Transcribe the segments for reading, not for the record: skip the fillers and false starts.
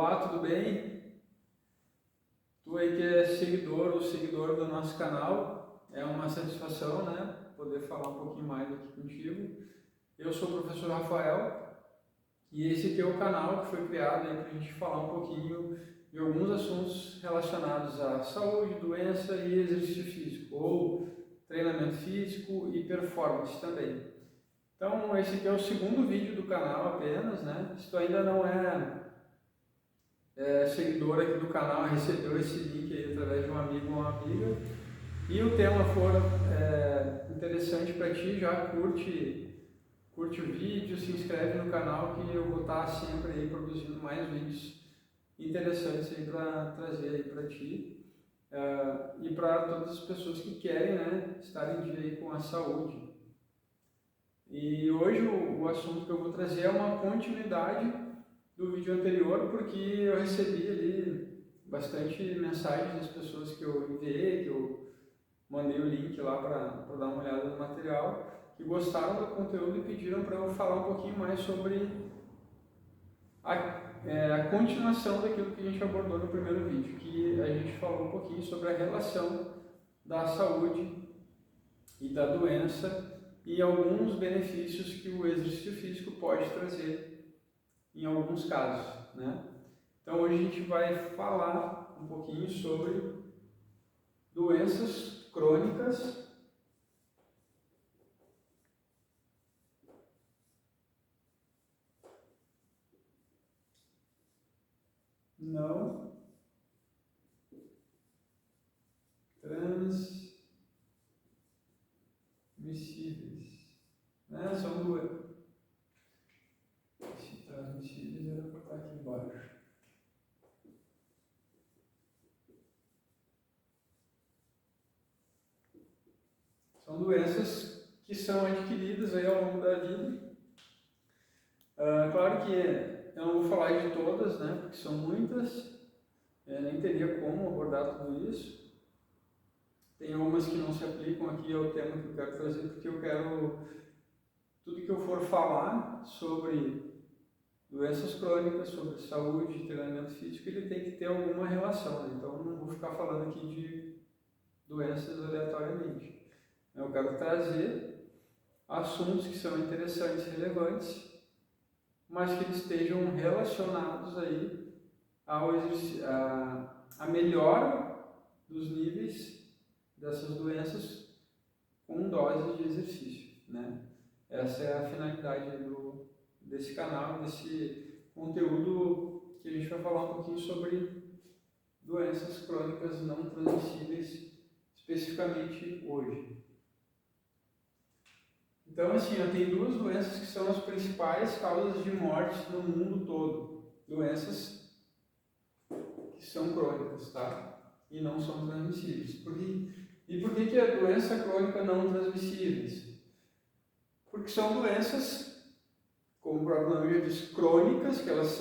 Olá, tudo bem? Tu aí que é seguidor ou seguidor do nosso canal, é uma satisfação, né, poder falar um pouquinho mais aqui contigo. Eu sou o professor Rafael e esse aqui é o canal que foi criado para a gente falar um pouquinho de alguns assuntos relacionados à saúde, doença e exercício físico, ou treinamento físico e performance também. Então, esse aqui é o segundo vídeo do canal apenas, né? Se tu ainda não é seguidor aqui do canal, recebeu esse link aí através de um amigo ou uma amiga, e o tema for interessante para ti, já curte o vídeo, se inscreve no canal que eu vou estar sempre aí produzindo mais vídeos interessantes aí para trazer aí para ti e para todas as pessoas que querem, né, estar em dia aí com a saúde. E hoje o assunto que eu vou trazer é uma continuidade do vídeo anterior, porque eu recebi ali bastante mensagens das pessoas que eu enviei, que eu mandei o link lá para dar uma olhada no material, que gostaram do conteúdo e pediram para eu falar um pouquinho mais sobre a continuação daquilo que a gente abordou no primeiro vídeo, que a gente falou um pouquinho sobre a relação da saúde e da doença e alguns benefícios que o exercício físico pode trazer em alguns casos, né? Então hoje a gente vai falar um pouquinho sobre doenças crônicas não transmissíveis, né? São duas. Se transmissíveis era para estar aqui embaixo. São doenças que são adquiridas aí ao longo da vida. Claro que eu não vou falar de todas, né? Porque são muitas. Nem teria como abordar tudo isso. Tem algumas que não se aplicam aqui ao tema que eu quero trazer, porque eu quero, tudo que eu for falar sobre doenças crônicas, sobre saúde e treinamento físico, ele tem que ter alguma relação, né? Então eu não vou ficar falando aqui de doenças aleatoriamente. Eu quero trazer assuntos que são interessantes e relevantes, mas que eles estejam relacionados aí ao exercício, a melhora dos níveis dessas doenças com doses de exercício, né? Essa é a finalidade desse canal, desse conteúdo que a gente vai falar um pouquinho sobre doenças crônicas não transmissíveis, especificamente hoje. Então, assim, tem duas doenças que são as principais causas de morte no mundo todo. Doenças que são crônicas, tá? E não são transmissíveis. E por que é doença crônica não transmissíveis? Porque são doenças, como o próprio nome já diz, crônicas, que elas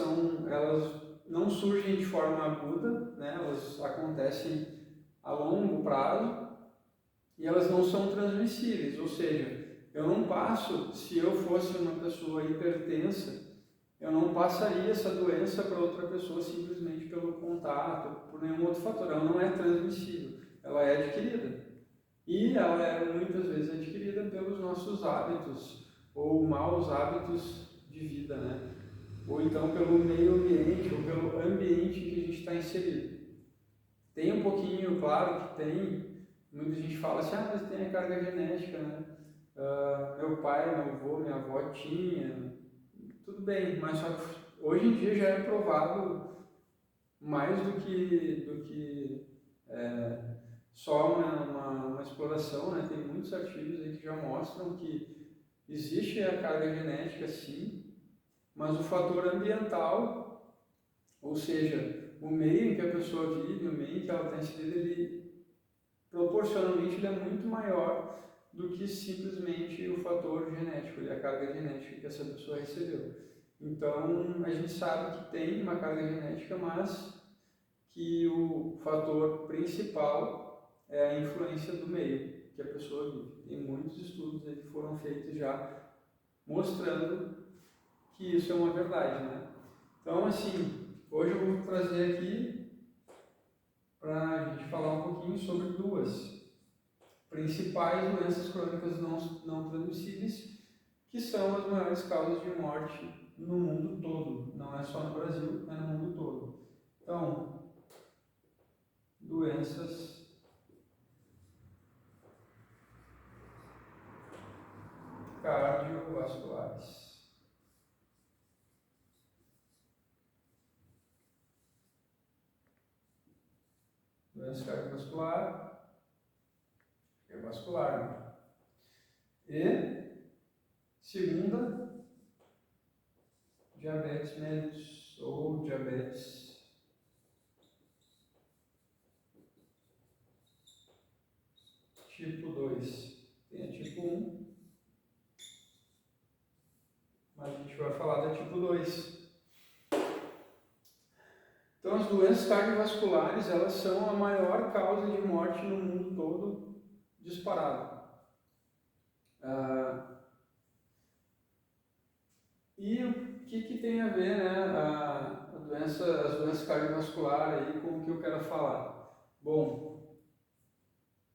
não surgem de forma aguda, né? Elas acontecem a longo prazo e elas não são transmissíveis, ou seja, eu não passo, se eu fosse uma pessoa hipertensa, eu não passaria essa doença para outra pessoa simplesmente pelo contato, por nenhum outro fator. Ela não é transmissível, ela é adquirida. E ela é muitas vezes adquirida pelos nossos hábitos, ou maus hábitos de vida, né? Ou então pelo meio ambiente, ou pelo ambiente em que a gente está inserido. Tem um pouquinho, claro que tem, muita gente fala assim, mas tem a carga genética, né? Meu pai, meu avô, minha avó tinha, tudo bem, mas só que hoje em dia já é provado mais do que só uma exploração, né? Tem muitos artigos aí que já mostram que existe a carga genética sim, mas o fator ambiental, ou seja, o meio em que a pessoa vive, o meio em que ela está inserida, ele proporcionalmente ele é muito maior do que simplesmente o fator genético, a carga genética que essa pessoa recebeu. Então, a gente sabe que tem uma carga genética, mas que o fator principal é a influência do meio que a pessoa vive. Tem muitos estudos aí que foram feitos já mostrando que isso é uma verdade, né? Então, assim, hoje eu vou trazer aqui para a gente falar um pouquinho sobre duas principais doenças crônicas não transmissíveis, que são as maiores causas de morte no mundo todo. Não é só no Brasil, é no mundo todo. Então, doenças cardiovasculares. Doença cardiovascular, né? E segunda, diabetes mellitus ou diabetes tipo 2. Tem a tipo 1, mas a gente vai falar da tipo 2. Então, as doenças cardiovasculares, elas são a maior causa de morte no mundo todo, disparado. E o que tem a ver, né, as doenças cardiovasculares aí com o que eu quero falar? Bom,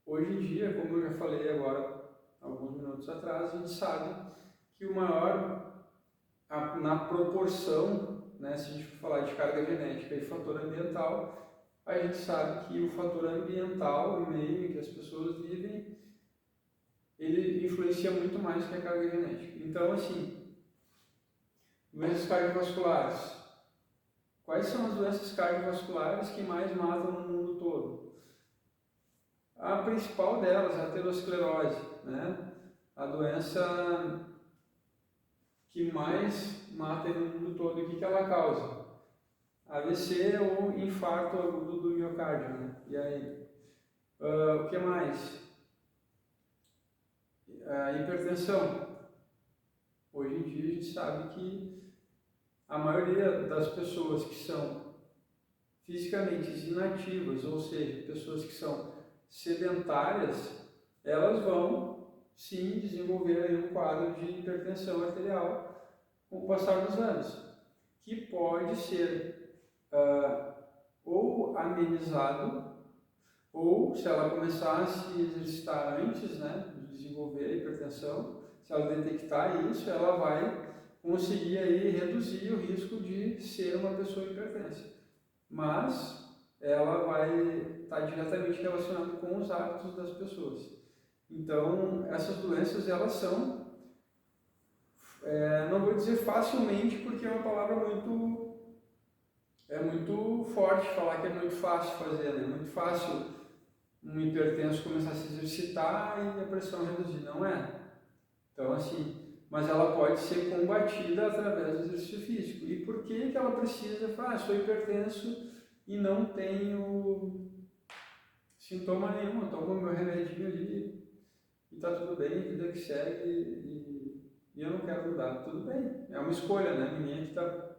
hoje em dia, como eu já falei agora, alguns minutos atrás, a gente sabe que o maior, na proporção, né, se a gente for falar de carga genética e fator ambiental, a gente sabe que o fator ambiental, o meio em que as pessoas vivem, ele influencia muito mais que a carga genética. Então, assim, doenças cardiovasculares. Quais são as doenças cardiovasculares que mais matam no mundo todo? A principal delas é a aterosclerose, né? A doença que mais mata no mundo todo. E o que ela causa? AVC ou infarto agudo do miocárdio, né? E aí? O que mais? A hipertensão. Hoje em dia a gente sabe que a maioria das pessoas que são fisicamente inativas, ou seja, pessoas que são sedentárias, elas vão sim desenvolver aí um quadro de hipertensão arterial com o passar dos anos, que pode ser ou amenizado, ou se ela começar a se exercitar antes, né, de desenvolver a hipertensão, se ela detectar isso, ela vai conseguir aí reduzir o risco de ser uma pessoa hipertensa. Mas ela vai estar diretamente relacionada com os hábitos das pessoas. Então, essas doenças, elas são, não vou dizer facilmente, porque é uma palavra muito forte falar que é muito fácil fazer, né? É muito fácil um hipertenso começar a se exercitar e a pressão reduzir, não é? Então, assim, mas ela pode ser combatida através do exercício físico. E por que ela precisa falar, sou hipertenso e não tenho sintoma nenhum, eu tomo meu remedinho ali e tá tudo bem, vida que segue e eu não quero mudar, tudo bem, é uma escolha, né? Ninguém que tá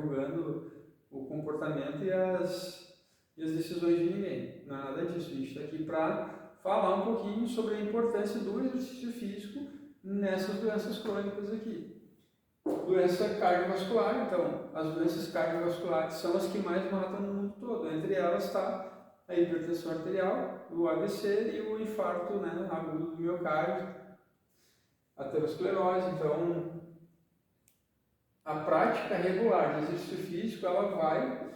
julgando o comportamento e as decisões de ninguém, não é nada disso. A gente está aqui para falar um pouquinho sobre a importância do exercício físico nessas doenças crônicas aqui. Doença cardiovascular, então, as doenças cardiovasculares são as que mais matam no mundo todo. Entre elas está a hipertensão arterial, o AVC e o infarto, né, agudo do miocárdio, a aterosclerose. Então, a prática regular de exercício físico, ela vai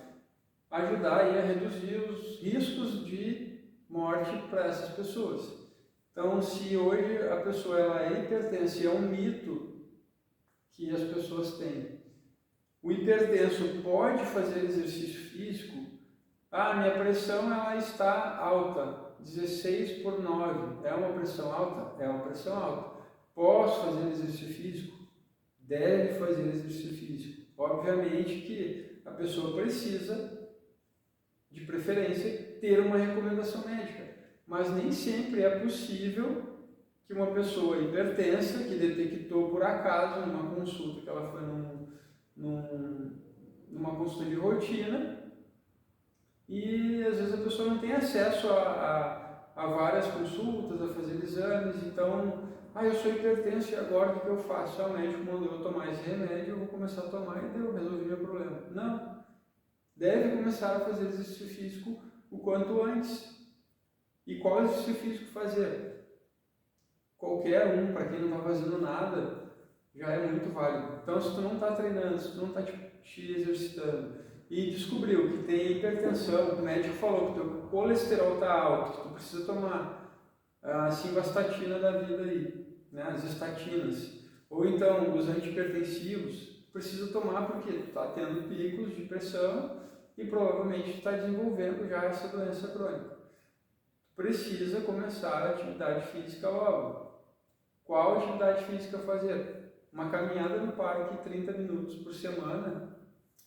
ajudar aí a reduzir os riscos de morte para essas pessoas. Então, se hoje a pessoa ela é hipertensa, é um mito que as pessoas têm. O hipertenso pode fazer exercício físico? Minha pressão ela está alta, 16/9. É uma pressão alta? É uma pressão alta. Posso fazer exercício físico? Deve fazer exercício físico. Obviamente que a pessoa precisa, de preferência, ter uma recomendação médica, mas nem sempre é possível que uma pessoa hipertensa, que detectou por acaso numa consulta, que ela foi numa consulta de rotina, e às vezes a pessoa não tem acesso a várias consultas, a fazer exames, então, eu sou hipertenso e agora o que eu faço? O médico mandou eu tomar esse remédio, eu vou começar a tomar e resolvi meu problema. Não. deve começar a fazer exercício físico o quanto antes. E qual exercício físico fazer? Qualquer um, para quem não está fazendo nada, já é muito válido. Então, se tu não está treinando, se tu não está te exercitando e descobriu que tem hipertensão, o médico falou que o teu colesterol está alto, que tu precisa tomar a simvastatina da vida aí, né, as estatinas, ou então os antihipertensivos, precisa tomar porque tu está tendo picos de pressão e provavelmente está desenvolvendo já essa doença crônica. Precisa começar a atividade física logo. Qual atividade física fazer? Uma caminhada no parque 30 minutos por semana,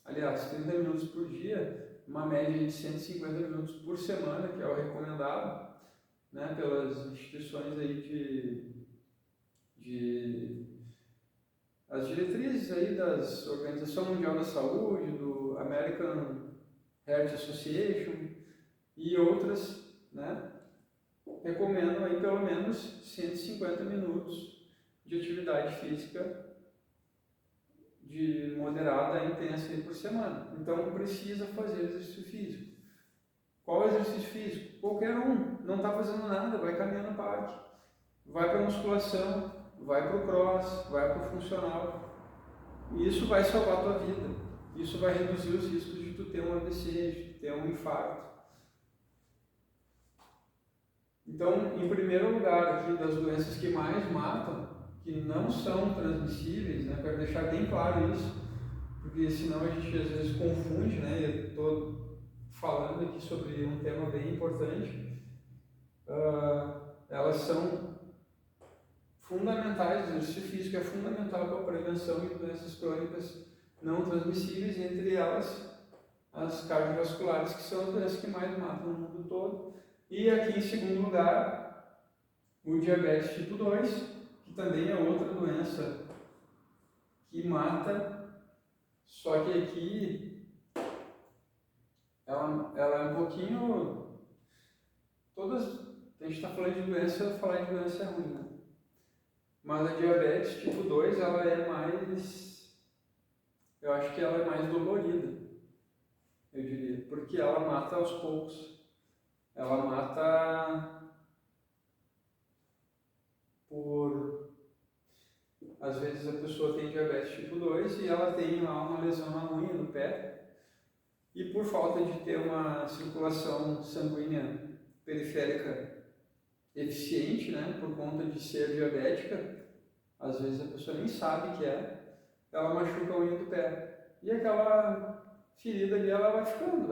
aliás, 30 minutos por dia, uma média de 150 minutos por semana, que é o recomendado, né, pelas instituições aí as diretrizes aí das Organização Mundial da Saúde, do American Heart Association e outras, né, recomendam aí pelo menos 150 minutos de atividade física de moderada a intensa aí por semana. Então precisa fazer exercício físico. Qual exercício físico? Qualquer um. Não está fazendo nada, vai caminhar no parque. Vai para a musculação, vai para o cross, vai para o funcional. E isso vai salvar a tua vida. Isso vai reduzir os riscos de tu ter um AVC, de tu ter um infarto. Então, em primeiro lugar, aqui das doenças que mais matam, que não são transmissíveis, né? Quero deixar bem claro isso, porque senão a gente às vezes confunde, né? Eu estou falando aqui sobre um tema bem importante. Elas são fundamentais, o exercício físico é fundamental para a prevenção de doenças crônicas não transmissíveis, entre elas as cardiovasculares, que são as doenças que mais matam no mundo todo. E aqui em segundo lugar, o diabetes tipo 2, que também é outra doença que mata, só que aqui ela é um pouquinho... A gente está falando de doença, falar de doença é ruim, né? Mas a diabetes tipo 2, ela é mais... Eu acho que ela é mais dolorida, eu diria, porque ela mata aos poucos. Ela mata por... Às vezes a pessoa tem diabetes tipo 2 e ela tem lá uma lesão na unha, no pé, e por falta de ter uma circulação sanguínea periférica eficiente, né, por conta de ser diabética, às vezes a pessoa nem sabe que é, ela machuca a unha do pé. E aquela ferida ali, ela vai ficando.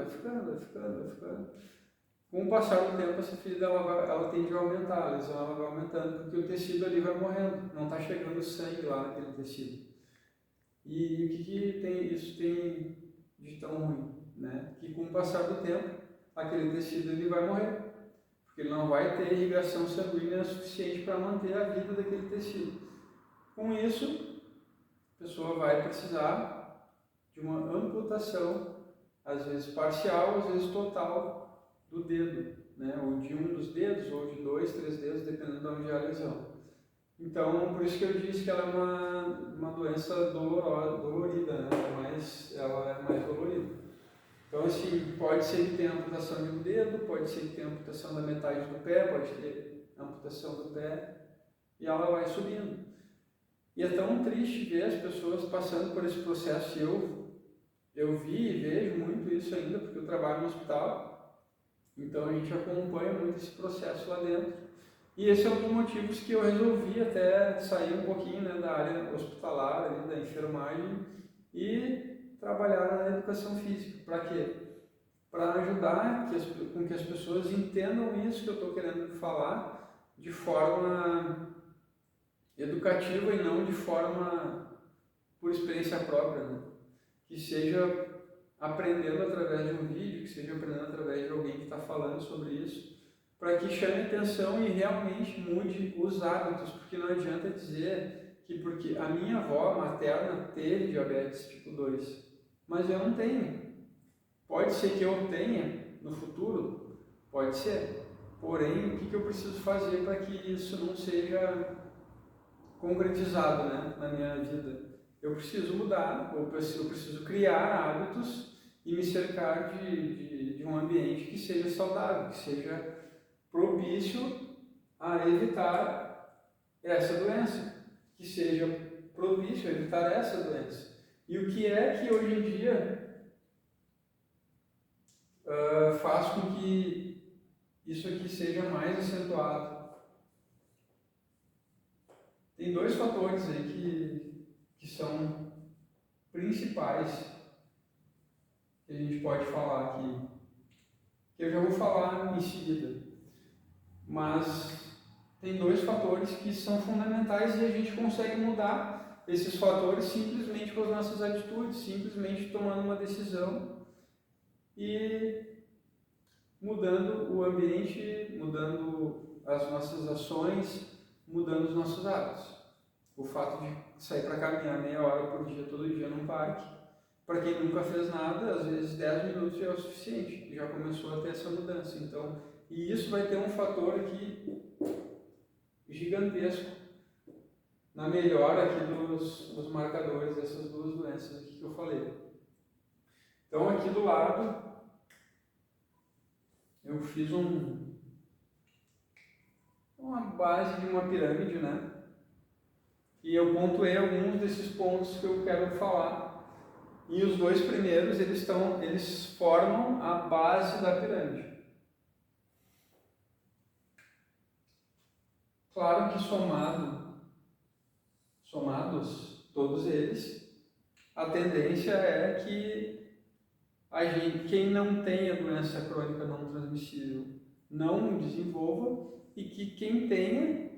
Com o passar do tempo, essa ferida ela tende a aumentar, a lesão ela vai aumentando, porque o tecido ali vai morrendo, não está chegando sangue lá naquele tecido. E o que isso tem de tão ruim? Né? Que com o passar do tempo, aquele tecido ele vai morrer, porque ele não vai ter irrigação sanguínea suficiente para manter a vida daquele tecido. Com isso, a pessoa vai precisar de uma amputação, às vezes parcial, às vezes total, do dedo, né? Ou de um dos dedos, ou de 2, 3 dedos, dependendo de onde é a lesão. Então, por isso que eu disse que ela é uma doença dolorida, né? Ela é mais dolorida. Então, assim, pode ser que tenha amputação de um dedo, pode ser que tenha amputação da metade do pé, pode ter amputação do pé, e ela vai subindo. E é tão triste ver as pessoas passando por esse processo. Eu vi e vejo muito isso ainda, porque eu trabalho no hospital, então a gente acompanha muito esse processo lá dentro. E esse é um dos motivos que eu resolvi até sair um pouquinho, né, da área hospitalar, ali, da enfermagem, e trabalhar na educação física. Para quê? Para ajudar com que as pessoas entendam isso que eu estou querendo falar de forma educativa e não de forma por experiência própria, né? Que seja aprendendo através de um vídeo, que seja aprendendo através de alguém que está falando sobre isso, para que chame atenção e realmente mude os hábitos, porque não adianta dizer que porque a minha avó materna teve diabetes tipo 2, mas eu não tenho. Pode ser que eu tenha no futuro, pode ser, porém o que eu preciso fazer para que isso não seja concretizado, né, na minha vida? Eu preciso mudar, eu preciso criar hábitos e me cercar de um ambiente que seja saudável, que seja propício a evitar essa doença, que seja propício a evitar essa doença. E o que é que hoje em dia faz com que isso aqui seja mais acentuado? Tem dois fatores aí que são principais que a gente pode falar aqui, que eu já vou falar em seguida, mas tem dois fatores que são fundamentais e a gente consegue mudar esses fatores simplesmente com as nossas atitudes, simplesmente tomando uma decisão e mudando o ambiente, mudando as nossas ações, mudando os nossos hábitos. O fato de sair para caminhar meia hora por dia, todo dia num parque, para quem nunca fez nada, às vezes 10 minutos já é o suficiente, já começou a ter essa mudança. Então, e isso vai ter um fator aqui gigantesco na melhora aqui dos marcadores dessas duas doenças aqui que eu falei. Então, aqui do lado, eu fiz uma base de uma pirâmide, né? E eu pontuei alguns desses pontos que eu quero falar. E os dois primeiros, eles formam a base da pirâmide. Claro que somados todos eles, a tendência é que quem não tem a doença crônica não transmissível não desenvolva e que quem tenha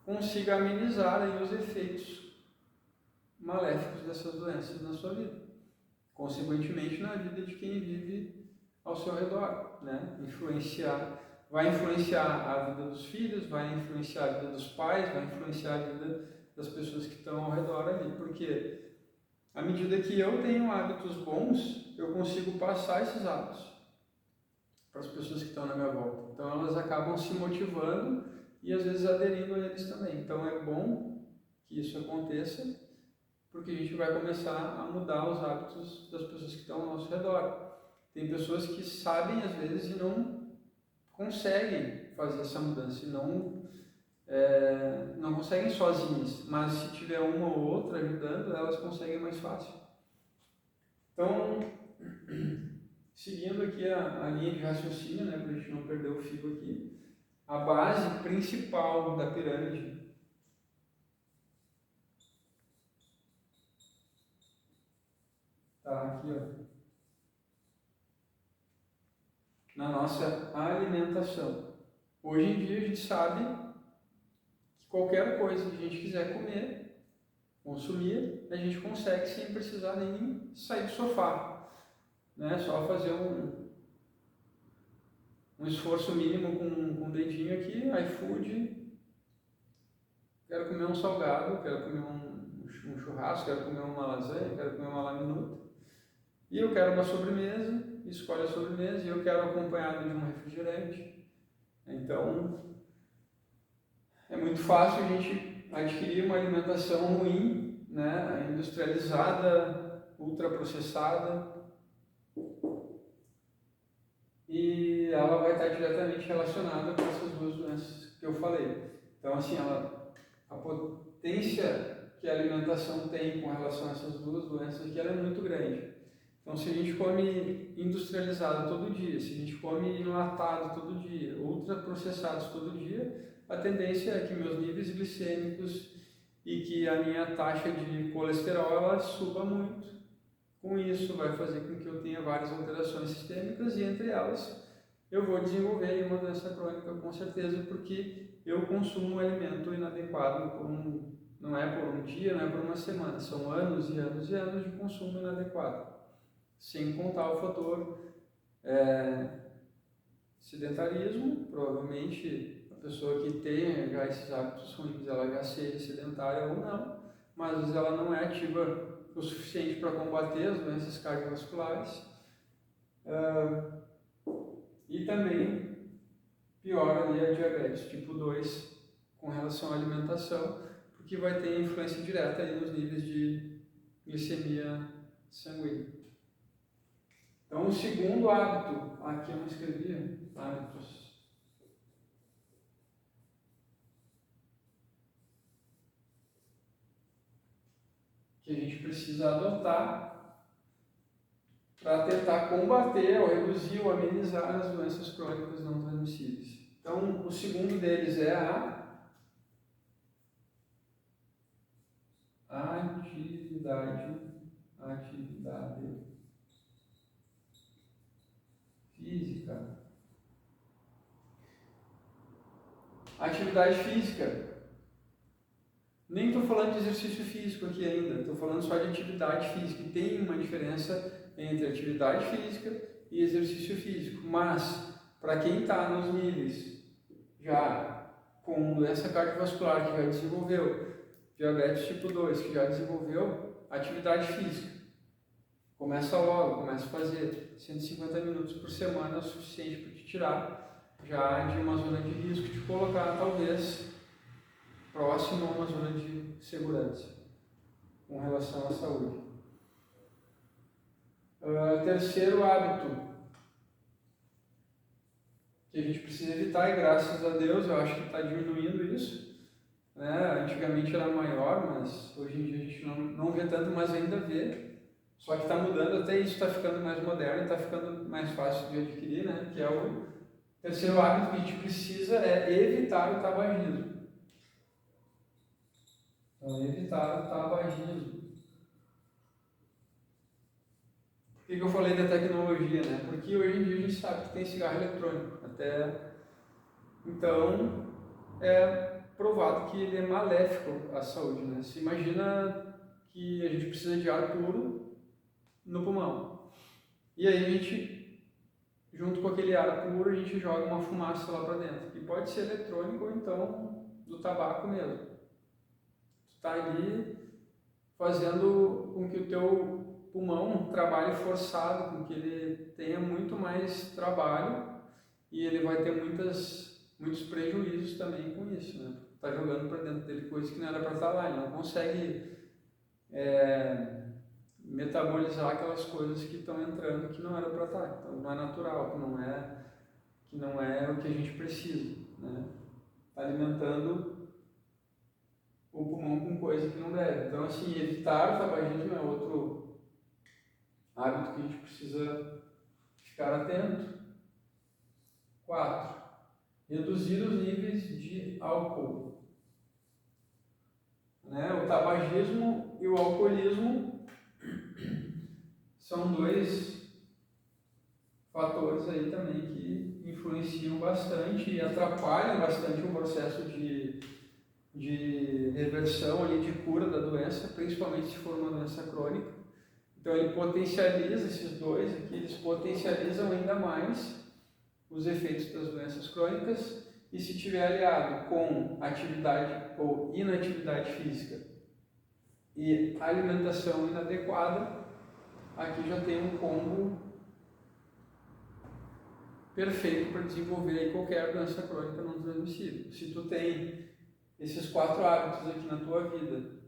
consiga amenizar aí os efeitos maléficos dessas doenças na sua vida, consequentemente na vida de quem vive ao seu redor, né? Vai influenciar a vida dos filhos, vai influenciar a vida dos pais, vai influenciar a vida das pessoas que estão ao redor ali, porque à medida que eu tenho hábitos bons, eu consigo passar esses hábitos para as pessoas que estão na minha volta. Então elas acabam se motivando e às vezes aderindo a eles também. Então é bom que isso aconteça, porque a gente vai começar a mudar os hábitos das pessoas que estão ao nosso redor. Tem pessoas que sabem às vezes e não conseguem fazer essa mudança, e não conseguem sozinhas, mas se tiver uma ou outra ajudando, elas conseguem mais fácil. Então, seguindo aqui a linha de raciocínio, né, para a gente não perder o fio aqui, a base principal da pirâmide está aqui, ó, na nossa alimentação. Hoje em dia a gente sabe que qualquer coisa que a gente quiser comer, consumir, a gente consegue sem precisar nem sair do sofá, né? Só fazer um esforço mínimo com o dedinho aqui, iFood, quero comer um salgado, quero comer um churrasco, quero comer uma lasanha, quero comer uma laminuta, e eu quero uma sobremesa, escolhe a sobremesa, e eu quero acompanhado de um refrigerante. Então, é muito fácil a gente adquirir uma alimentação ruim, né, industrializada, ultraprocessada, e ela vai estar diretamente relacionada com essas duas doenças que eu falei. Então, assim, a potência que a alimentação tem com relação a essas duas doenças aqui, ela é muito grande. Então, se a gente come industrializado todo dia, se a gente come enlatado todo dia, ultraprocessados todo dia, a tendência é que meus níveis glicêmicos e que a minha taxa de colesterol ela suba muito. Com isso, vai fazer com que eu tenha várias alterações sistêmicas e, entre elas, eu vou desenvolver uma doença crônica, com certeza, porque eu consumo um alimento inadequado não é por um dia, não é por uma semana, são anos e anos e anos de consumo inadequado. Sem contar o fator sedentarismo, provavelmente a pessoa que tem já esses hábitos ruins, ela já seja sedentária ou não, mas às vezes ela não é ativa o suficiente para combater as doenças cardiovasculares, e também piora ali a diabetes tipo 2 com relação à alimentação, porque vai ter influência direta aí nos níveis de glicemia sanguínea. Então, o segundo hábito, aqui eu não escrevi, hábitos. Que a gente precisa adotar para tentar combater ou reduzir ou amenizar as doenças crônicas não transmissíveis. Então, o segundo deles é a atividade física. Atividade física. Nem estou falando de exercício físico aqui ainda, estou falando só de atividade física. E tem uma diferença entre atividade física e exercício físico. Mas, para quem está nos níveis já com doença cardiovascular, que já desenvolveu, diabetes tipo 2, que já desenvolveu, atividade física. Começa logo, começa a fazer 150 minutos por semana é o suficiente para te tirar já de uma zona de risco, te colocar talvez próximo a uma zona de segurança com relação à saúde. Terceiro hábito que a gente precisa evitar, e graças a Deus eu acho que está diminuindo isso, né? Antigamente era maior, mas hoje em dia a gente não vê tanto, mas ainda vê. Só que está mudando, até isso está ficando mais moderno, está ficando mais fácil de adquirir, né? Que é o terceiro hábito que a gente precisa é evitar o tabagismo. Então, evitar o tabagismo. Por que eu falei da tecnologia, né? Porque hoje em dia a gente sabe que tem cigarro eletrônico. Então, é provado que ele é maléfico à saúde, né? Se imagina que a gente precisa de ar puro no pulmão. E aí a gente, junto com aquele ar puro, a gente joga uma fumaça lá para dentro, que pode ser eletrônico ou então do tabaco mesmo. Tu está ali fazendo com que o teu pulmão trabalhe forçado, com que ele tenha muito mais trabalho e ele vai ter muitos prejuízos também com isso, né? Tá jogando para dentro dele coisa que não era para estar lá, ele não consegue metabolizar aquelas coisas que estão entrando que não era para estar, então não é natural, que não é o que a gente precisa, né? Tá alimentando o pulmão com coisa que não deve. Então, assim, evitar o tabagismo é outro hábito que a gente precisa ficar atento. 4. Reduzir os níveis de álcool. Né? O tabagismo e o alcoolismo são dois fatores aí também que influenciam bastante e atrapalham bastante o processo de reversão ali, de cura da doença, principalmente se for uma doença crônica. Então ele potencializa esses dois aqui, eles potencializam ainda mais os efeitos das doenças crônicas, e se tiver aliado com atividade ou inatividade física e alimentação inadequada, aqui já tem um combo perfeito para desenvolver aí qualquer doença crônica não transmissível. Se tu tem esses 4 hábitos aqui na tua vida,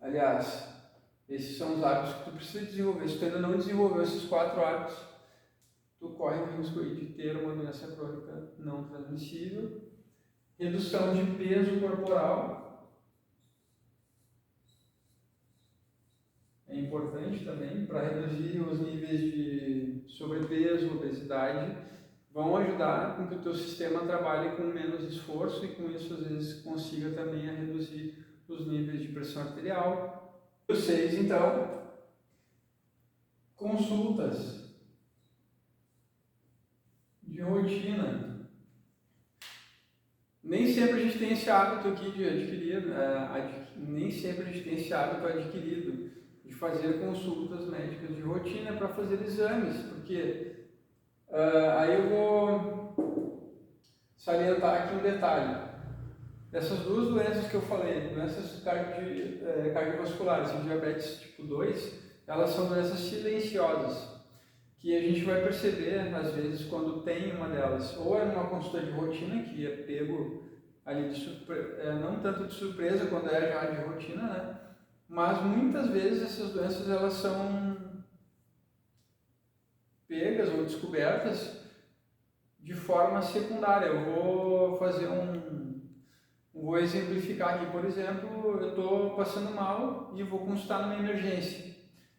aliás, esses são os hábitos que tu precisa desenvolver. Se tu ainda não desenvolveu esses 4 hábitos, tu corre o risco aí de ter uma doença crônica não transmissível. Redução de peso corporal é importante também para reduzir os níveis de sobrepeso, obesidade. Vão ajudar com que o teu sistema trabalhe com menos esforço e com isso às vezes consiga também a reduzir os níveis de pressão arterial. O 6, então, consultas de rotina. Nem sempre a gente tem esse hábito aqui de adquirir, nem sempre a gente tem esse hábito adquirido de fazer consultas médicas de rotina para fazer exames, porque aí eu vou salientar aqui um detalhe. Essas duas doenças que eu falei, doenças cardiovasculares e diabetes tipo 2, elas são doenças silenciosas, que a gente vai perceber, às vezes, quando tem uma delas, ou é numa consulta de rotina, que é pego ali não tanto de surpresa, quando é já de rotina, né? Mas muitas vezes essas doenças, elas são pegas ou descobertas de forma secundária. Eu vou fazer vou exemplificar aqui, por exemplo, eu estou passando mal e vou consultar numa emergência.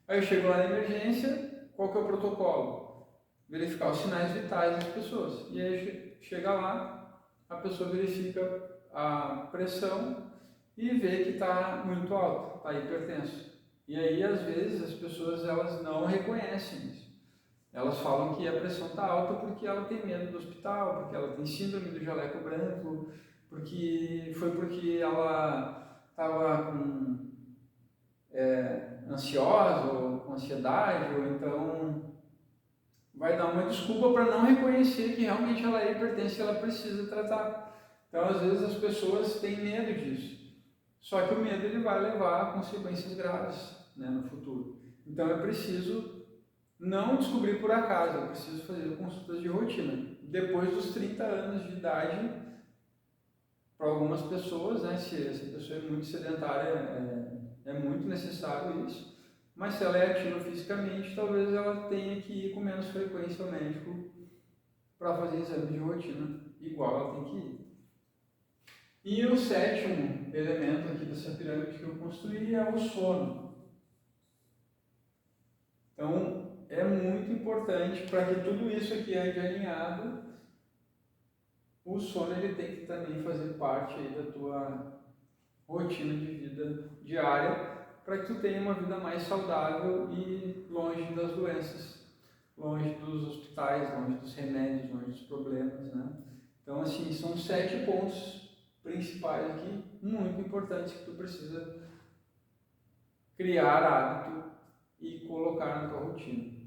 Aí eu chego lá na emergência, qual que é o protocolo? Verificar os sinais vitais das pessoas. E aí chega lá, a pessoa verifica a pressão e vê que está muito alta, está hipertenso. E aí, às vezes, as pessoas elas não reconhecem isso. Elas falam que a pressão está alta porque ela tem medo do hospital, porque ela tem síndrome do jaleco branco, porque ela estava ansiosa ou com ansiedade, ou então vai dar uma desculpa para não reconhecer que realmente ela é hipertensa e ela precisa tratar. Então, às vezes, as pessoas têm medo disso. Só que o medo ele vai levar a consequências graves, né, no futuro. Então, é preciso não descobrir por acaso, é preciso fazer consultas de rotina. Depois dos 30 anos de idade, para algumas pessoas, né, se essa pessoa é muito sedentária, é muito necessário isso. Mas se ela é ativa fisicamente, talvez ela tenha que ir com menos frequência ao médico para fazer exame de rotina, igual ela tem que ir. E o sétimo elemento aqui dessa pirâmide que eu construí é o sono. Então, é muito importante para que tudo isso aqui ande alinhado, o sono ele tem que também fazer parte aí da tua rotina de vida diária, para que tu tenha uma vida mais saudável e longe das doenças, longe dos hospitais, longe dos remédios, longe dos problemas, né? Então, assim, são 7 pontos principais aqui, muito importantes, que tu precisa criar hábito e colocar na tua rotina.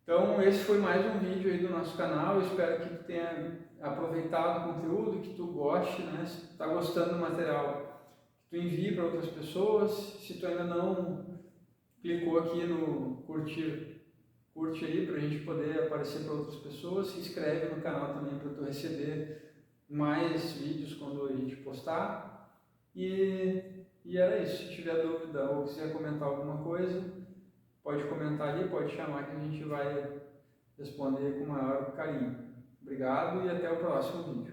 Então, esse foi mais um vídeo aí do nosso canal. Eu espero que tu tenha aproveitado o conteúdo, que tu goste, né? Se tu está gostando do material, que tu envie para outras pessoas. Se tu ainda não clicou aqui no curtir, curte aí para a gente poder aparecer para outras pessoas. Se inscreve no canal também para tu receber mais vídeos quando a gente postar. E era isso. Se tiver dúvida ou quiser comentar alguma coisa, pode comentar ali, pode chamar que a gente vai responder com o maior carinho. Obrigado e até o próximo vídeo.